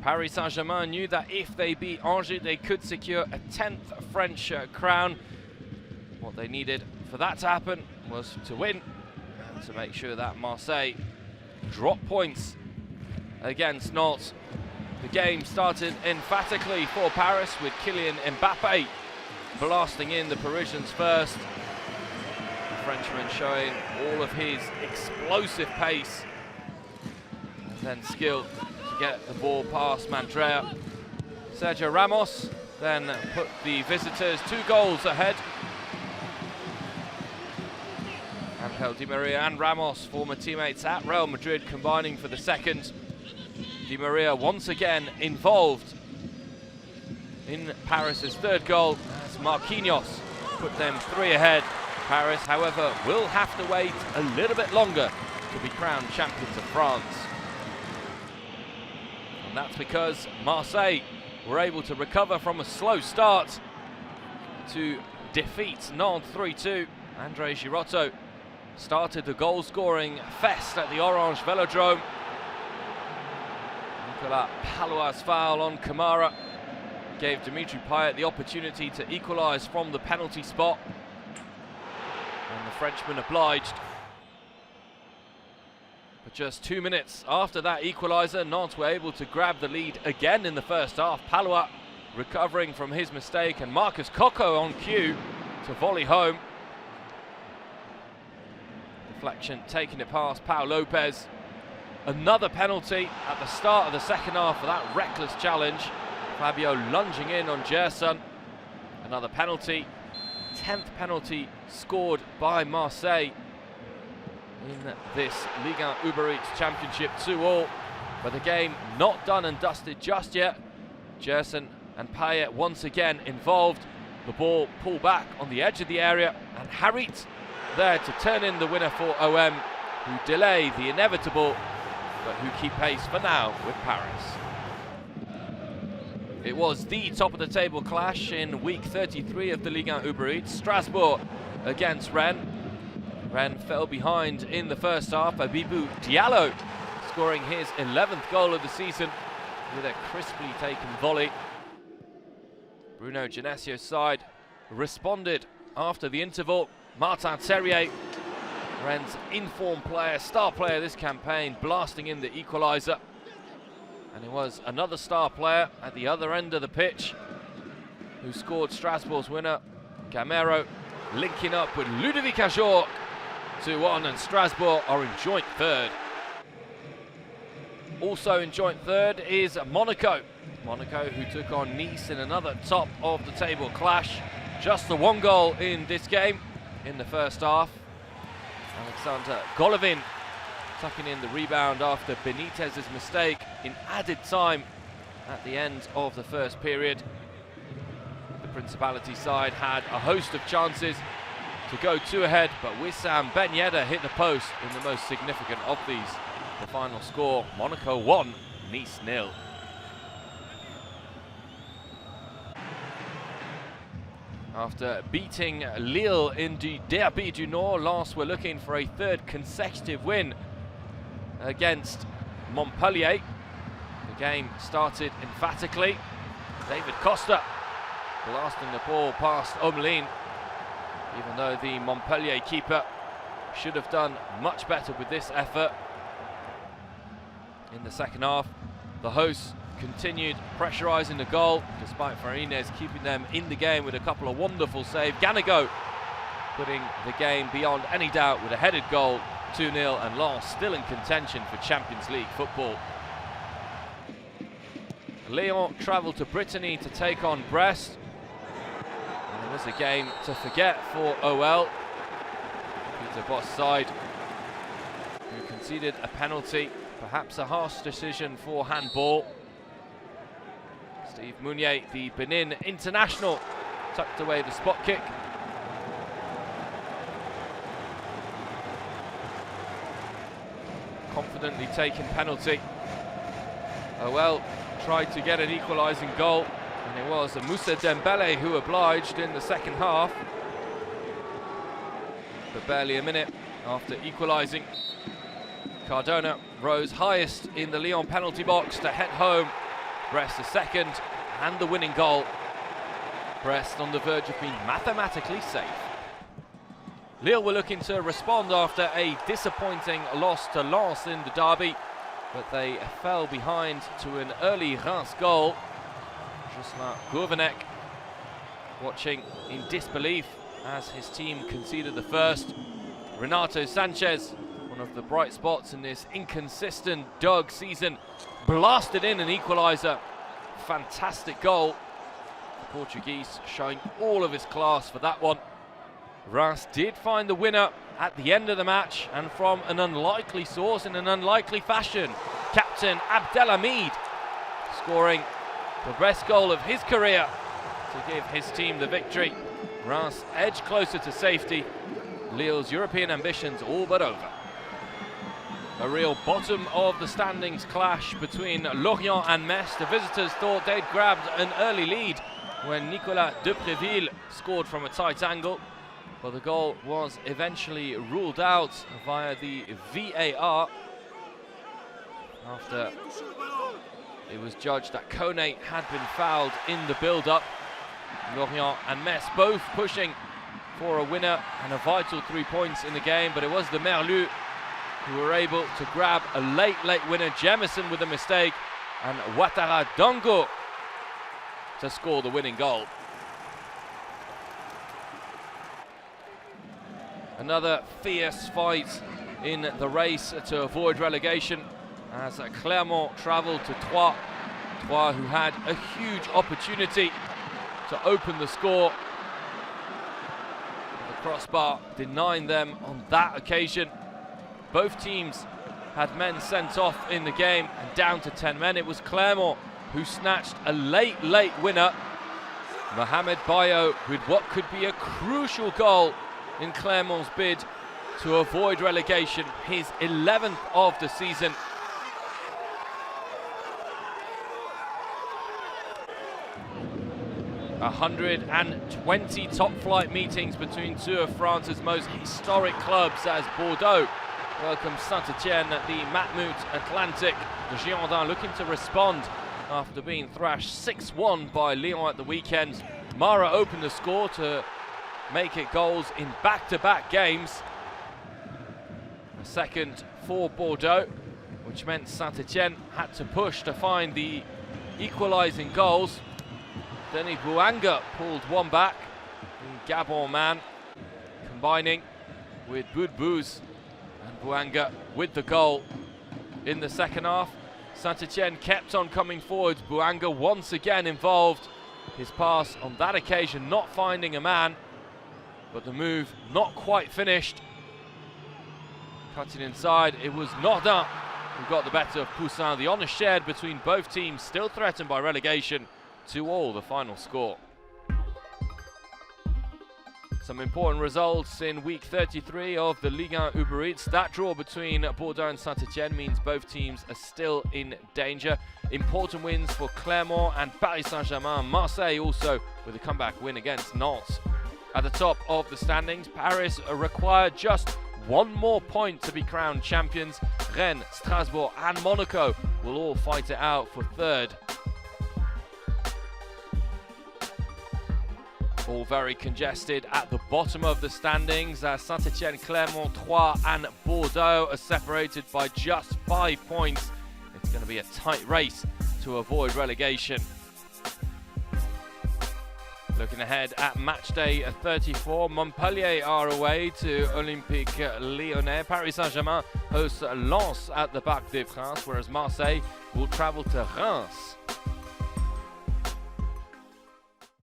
Paris Saint-Germain knew that if they beat Angers, they could secure a 10th French crown. What they needed for that to happen was to win and to make sure that Marseille dropped points against Nantes. The game started emphatically for Paris with Kylian Mbappe blasting in the Parisians first. The Frenchman showing all of his explosive pace and then skill to get the ball past Mandrea. Sergio Ramos then put the visitors 2 goals ahead. Angel Di Maria and Ramos, former teammates at Real Madrid, combining for the second. Di Maria once again involved in Paris's 3rd goal as Marquinhos put them 3 ahead. Paris, however, will have to wait a little bit longer to be crowned champions of France. And that's because Marseille were able to recover from a slow start to defeat Nantes 3-2. André Girotto started the goal-scoring fest at the Orange Velodrome. Nicolas Palois' foul on Kamara gave Dimitri Payet the opportunity to equalise from the penalty spot. And the Frenchman obliged. But just 2 minutes after that equaliser, Nantes were able to grab the lead again in the first half. Palois recovering from his mistake and Marcus Coco on cue to volley home. Deflection taking it past Pau Lopez. Another penalty at the start of the second half for that reckless challenge. Fabio lunging in on Gerson. Another penalty. 10th penalty scored by Marseille in this Ligue 1 Uber Eats Championship 2-2. But the game not done and dusted just yet. Gerson and Payet once again involved. The ball pulled back on the edge of the area and Harit there to turn in the winner for OM, who delay the inevitable, but who keep pace for now with Paris. It was the top of the table clash in week 33 of the Ligue 1 Uber Eats. Strasbourg against Rennes. Rennes fell behind in the first half. Abibou Diallo scoring his 11th goal of the season with a crisply taken volley. Bruno Genesio's side responded after the interval. Martin Terrier, Rennes' informed player, star player this campaign, blasting in the equaliser. And it was another star player at the other end of the pitch who scored Strasbourg's winner. Gamero linking up with Ludovic Ajor, 2-1, and Strasbourg are in joint 3rd. Also in joint 3rd is Monaco. Monaco, who took on Nice in another top of the table clash. Just the 1 goal in this game in the first half. Alexander Golovin tucking in the rebound after Benitez's mistake in added time at the end of the first period. The Principality side had a host of chances to go 2 ahead, but Wissam Ben Yedder hit the post in the most significant of these. The final score, Monaco 1, Nice 0. After beating Lille in the Derby du Nord, Lens were looking for a 3rd consecutive win against Montpellier. The game started emphatically. David Costa blasting the ball past Omelin, even though the Montpellier keeper should have done much better with this effort. In the second half, the hosts continued pressurising the goal, despite Farines keeping them in the game with a couple of wonderful saves. Ganigo putting the game beyond any doubt with a headed goal, 2-0, and Lens still in contention for Champions League football. Lyon travelled to Brittany to take on Brest, and it was a game to forget for OL. Peter Bosz' side, who conceded a penalty, perhaps a harsh decision for handball. Steve Mounier, the Benin international, tucked away the spot kick. Confidently taken penalty. OL tried to get an equalising goal, and it was Moussa Dembele who obliged in the second half. But barely a minute after equalising, Cardona rose highest in the Lyon penalty box to head home Brest the second, and the winning goal. Brest on the verge of being mathematically safe. Lille were looking to respond after a disappointing loss to Lens in the derby, but they fell behind to an early Reims goal. Jocelyn Gourvenec watching in disbelief as his team conceded the first. Renato Sanchez, one of the bright spots in this inconsistent Doug season, blasted in an equaliser. Fantastic goal. The Portuguese showing all of his class for that one. Reims did find the winner at the end of the match, and from an unlikely source in an unlikely fashion. Captain Abdelhamid scoring the best goal of his career to give his team the victory. Reims edge closer to safety. Lille's European ambitions all but over. A real bottom of the standings clash between Lorient and Metz. The visitors thought they'd grabbed an early lead when Nicolas Depréville scored from a tight angle, but the goal was eventually ruled out via the VAR after it was judged that Kone had been fouled in the build-up. Lorient and Metz both pushing for a winner and a vital 3 points in the game, but it was the Merlus who were able to grab a late winner. Jemison with a mistake, and Ouattara Dongo to score the winning goal. Another fierce fight in the race to avoid relegation as Clermont travelled to Troyes. Troyes, who had a huge opportunity to open the score. The crossbar denying them on that occasion. Both teams had men sent off in the game and down to 10 men. It was Clermont who snatched a late winner. Mohamed Bayo with what could be a crucial goal in Clermont's bid to avoid relegation, his 11th of the season. A 120 top-flight meetings between two of France's most historic clubs as Bordeaux welcomes Saint-Étienne at the Matmut Atlantic. The Girondins looking to respond after being thrashed 6-1 by Lyon at the weekend. Mara opened the score to make it goals in back-to-back games. A second for Bordeaux, which meant Saint-Étienne had to push to find the equalising goals. Denis BOUANGA pulled one back, the Gabon man combining with Boudbouz, and BOUANGA with the goal in the second half. Saint-Étienne kept on coming forward. BOUANGA once again involved. His pass on that occasion not finding a man, but the move not quite finished. Cutting inside, it was Nordin who got the better of Poussin. The honour shared between both teams, still threatened by relegation. 2-2 the final score. Some important results in week 33 of the Ligue 1 Uber Eats. That draw between Bordeaux and Saint-Étienne means both teams are still in danger. Important wins for Clermont and Paris Saint-Germain. Marseille also with a comeback win against Nantes. At the top of the standings, Paris require just one more point to be crowned champions. Rennes, Strasbourg and Monaco will all fight it out for third. All very congested at the bottom of the standings as Saint-Étienne, Clermont, Troyes and Bordeaux are separated by just 5 points. It's going to be a tight race to avoid relegation. Looking ahead at match day 34, Montpellier are away to Olympique Lyonnais. Paris Saint-Germain hosts Lens at the Parc des Princes, whereas Marseille will travel to Reims.